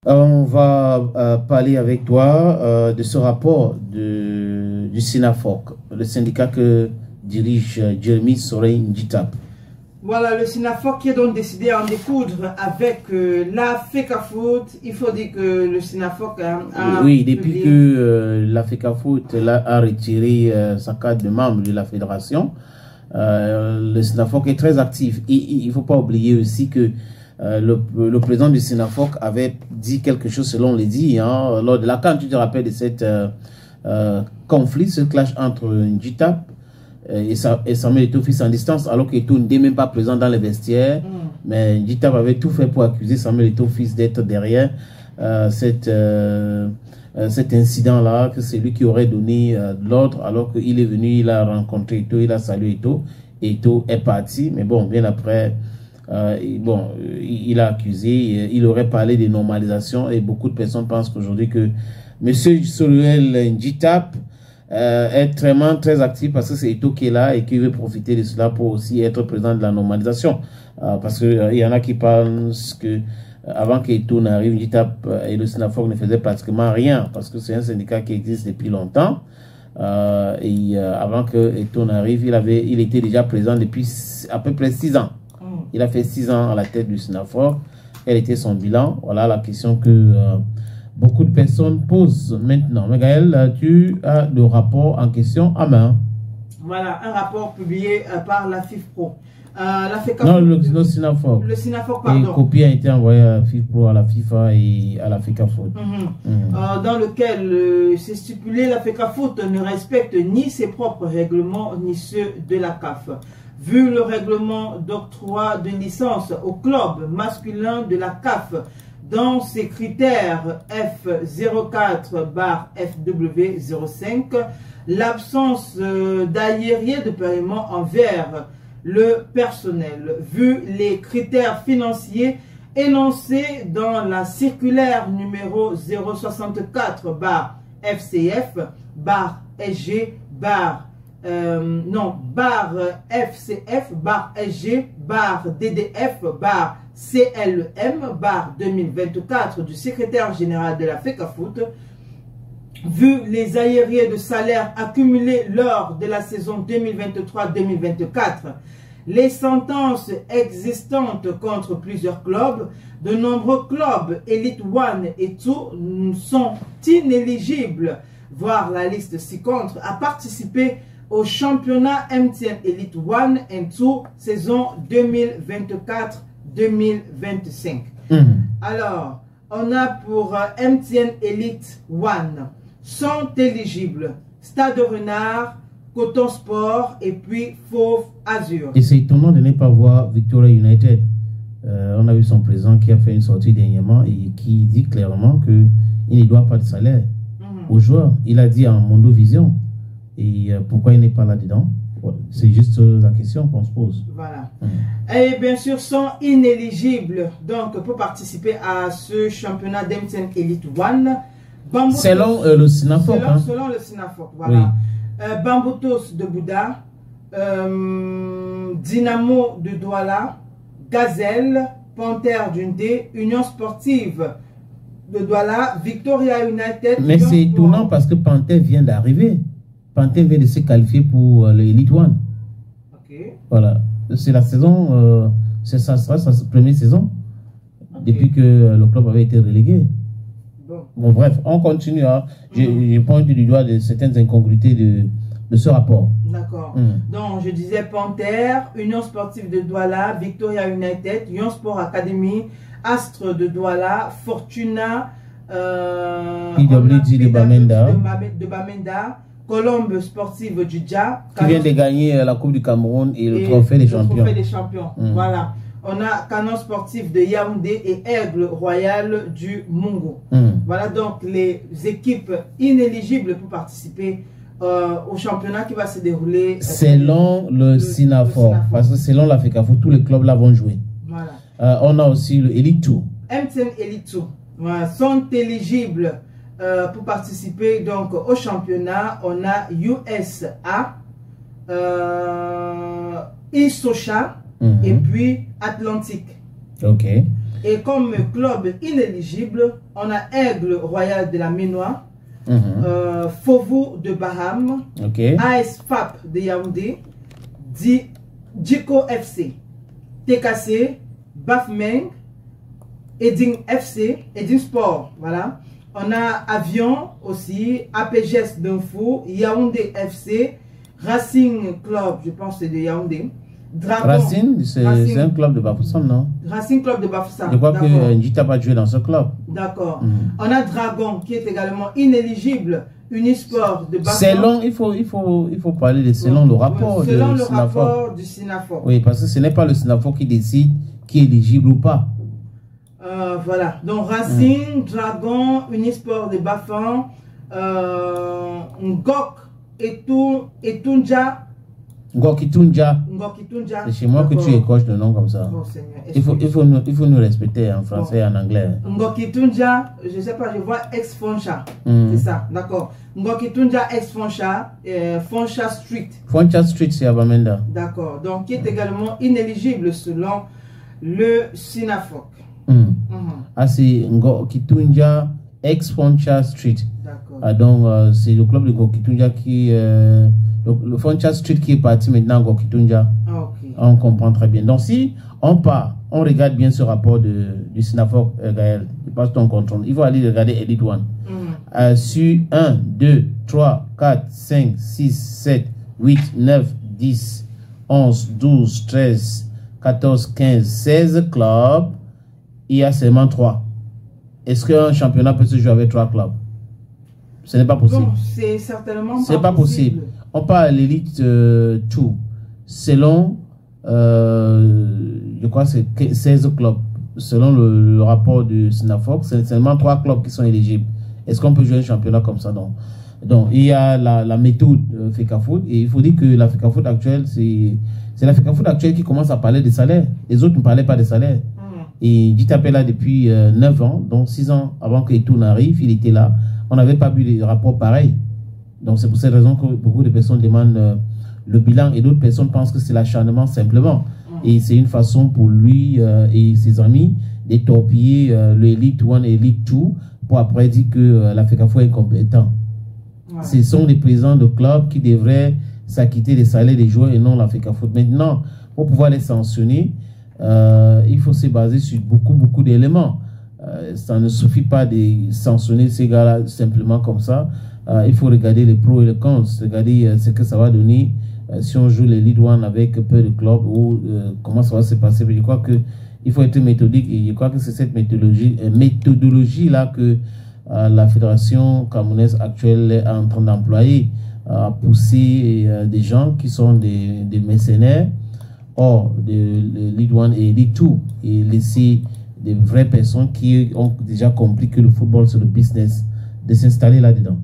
On va parler avec toi de ce rapport du SINAFOC, le syndicat que dirige Jeremy Soreille Njitap. Voilà, le SINAFOC qui est donc décidé à en découdre avec la FECAFOOT. Il faut dire que le SINAFOC a... Oui, depuis que la FECAFOOT a retiré sa carte de membre de la fédération, le SINAFOC est très actif. Et il ne faut pas oublier aussi que le président du SINAFOC avait dit quelque chose selon les dits lors de la CAN. Tu te rappelles de cette conflit, ce clash entre Njitap et Samuel Eto'o fils en distance, alors qu'Eto'o n'était même pas présent dans les vestiaires. Mais Njitap avait tout fait pour accuser Samuel Eto'o fils d'être derrière cet incident-là, que c'est lui qui aurait donné l'ordre, alors qu'il est venu, il a rencontré Eto'o, il a salué Eto'o, Eto'o est parti, mais bon, bien après, il a accusé, il aurait parlé de normalisation, et beaucoup de personnes pensent qu'aujourd'hui que M. Soruel Njitap est très actif parce que c'est Eto'o qui est là et qui veut profiter de cela pour aussi être président de la normalisation. Parce qu'il y en a qui pensent que avant que Eto'o n'arrive, Njitap et le SINAFOC ne faisaient pratiquement rien parce que c'est un syndicat qui existe depuis longtemps. Avant que Eto'o n'arrive, il était déjà président depuis à peu près 6 ans. Il a fait 6 ans à la tête du SINAFOC. Quel était son bilan? Voilà la question que beaucoup de personnes posent maintenant. Mais Gaël, tu as le rapport en question à main. Voilà, un rapport publié par la FIFPro. Non, le SINAFOC. Le SINAFOC, pardon. Et copie a été envoyée à la FIFPro, à la FIFA et à la FECAFOOT. Dans lequel c'est stipulé, la FECAFOOT ne respecte ni ses propres règlements, ni ceux de la CAF. Vu le règlement d'octroi de licence au club masculin de la CAF, dans ses critères F04/FW05, l'absence d'arriérés de paiement envers le personnel, vu les critères financiers énoncés dans la circulaire numéro 064/FCF/SG/DDF/CLM/2024 du secrétaire général de la FECAFOOT, vu les arriérés de salaire accumulés lors de la saison 2023-2024, les sentences existantes contre plusieurs clubs, de nombreux clubs Elite One et tout sont inéligibles, voire la liste ci-contre, à participer au championnat MTN Elite One et tout saison 2024-2025. Alors, on a pour MTN Elite One, sont éligibles Stade Renard, Coton Sport et puis Fauve Azur. Et c'est étonnant de ne pas voir Victoria United. On a vu son président qui a fait une sortie dernièrement et qui dit clairement qu'il ne doit pas de salaire aux joueurs. Il a dit en Mondo Vision. Et pourquoi il n'est pas là-dedans? C'est juste la question qu'on se pose. Voilà. Et bien sûr, sont inéligibles donc pour participer à ce championnat d'MTN Elite One. Selon le SINAFOC. Selon le SINAFOC, voilà. Oui. Bambutos de Bouddha, Dynamo de Douala, Gazelle, Panthère d'Undé, Union Sportive de Douala, Victoria United. Mais c'est étonnant parce que Panthère vient d'arriver. Panthère vient de se qualifier pour l'Elite One. Voilà. C'est la saison, ça sera sa première saison. Depuis que le club avait été relégué. Bon, bref, on continue. Je pointe du doigt de certaines incongruités de ce rapport. D'accord. Donc, je disais Panthère, Union Sportive de Douala, Victoria United, Union Sport Academy, Astre de Douala, Fortuna, PWG de Bamenda, Colombe Sportive du Dja. Qui vient de gagner la Coupe du Cameroun et le Trophée des Champions. Le Trophée des Champions, voilà. On a Canon Sportif de Yaoundé et Aigle Royal du Mungo. Voilà donc les équipes inéligibles pour participer au championnat qui va se dérouler selon le SINAFOC. Parce que selon la FECAFOOT, tous les clubs là vont jouer. Voilà. On a aussi le Elite 2. MTN Elite 2 voilà, sont éligibles pour participer donc au championnat. On a USA, Isocha et puis Atlantique. Ok. Et comme club inéligible, on a Aigle Royal de la Ménois, Fauveau de Baham, AS FAP de Yaoundé, Djiko FC, TKC, Bafmeng, Eding FC, Eding Sport, voilà. On a Avion aussi, APGS d'Info, Yaoundé FC, Racing Club, je pense que c'est de Yaoundé. Dragon, Racing, c'est un club de Bafoussam, non? Racing Club de Bafoussam. Je crois que Njita va jouer dans ce club. D'accord. On a Dragon qui est également inéligible, Unisport de Bafoussam. Selon, il faut parler de selon le rapport selon le rapport du SINAFOR. Oui, parce que ce n'est pas le SINAFOR qui décide qui est éligible ou pas. Voilà. Donc Racing, Dragon, Unisport de Bafoussam, Ngok et Tunja. Ngokitunja. C'est chez moi que tu écorches le nom comme ça. Oh, Seigneur, il faut nous respecter en français et en anglais. Ngokitunja, je ne sais pas, je vois ex-Foncha. C'est ça, d'accord. Ngokitunja ex-Foncha, Foncha Street. Foncha Street, c'est à Bamenda. D'accord. Donc, qui est également inéligible selon le SINAFOC. Ah, c'est Ngokitunja ex-Foncha Street. D'accord. Donc, c'est le club de Ngokitunja qui. Le Foncha Street qui est parti maintenant à Ngokitunja. On comprend très bien. Donc, si on part, on regarde bien ce rapport du SINAFOC, Gaël, il passe ton contrôle. Il faut aller regarder Elite One. Sur 1, 2, 3, 4, 5, 6, 7, 8, 9, 10, 11, 12, 13, 14, 15, 16 clubs, il y a seulement 3. Est-ce qu'un championnat peut se jouer avec 3 clubs? Ce n'est pas possible. C'est certainement pas possible. On parle de l'élite 2. Selon, je crois que c'est 16 clubs. Selon le rapport du SINAFOC, c'est seulement 3 clubs qui sont éligibles. Est-ce qu'on peut jouer un championnat comme ça? Donc il y a la méthode FECAFOOT. Et il faut dire que la FECAFOOT actuelle, c'est la FECAFOOT actuelle qui commence à parler des salaires. Les autres ne parlaient pas des salaires. Et Djitap est là depuis 9 ans, donc 6 ans avant que Etoun arrive, il était là. On n'avait pas vu des rapports pareils. Donc c'est pour cette raison que beaucoup de personnes demandent le bilan et d'autres personnes pensent que c'est l'acharnement simplement. Et c'est une façon pour lui et ses amis de torpiller le Elite 1 et Elite 2 pour après dire que la FECAFOOT est incompétent. Ce sont les présidents de clubs qui devraient s'acquitter des salaires des joueurs et non la FECAFOOT. Maintenant, pour pouvoir les sanctionner, il faut se baser sur beaucoup d'éléments. Ça ne suffit pas de sanctionner ces gars-là simplement comme ça. Il faut regarder les pros et les cons, regarder ce que ça va donner si on joue les League One avec peu de clubs ou comment ça va se passer. Mais je crois qu'il faut être méthodique et je crois que c'est cette méthodologie-là que la fédération camerounaise actuelle est en train d'employer, à pousser des gens qui sont des mercenaires hors de League One et League 2 et laisser des vraies personnes qui ont déjà compris que le football c'est le business de s'installer là-dedans.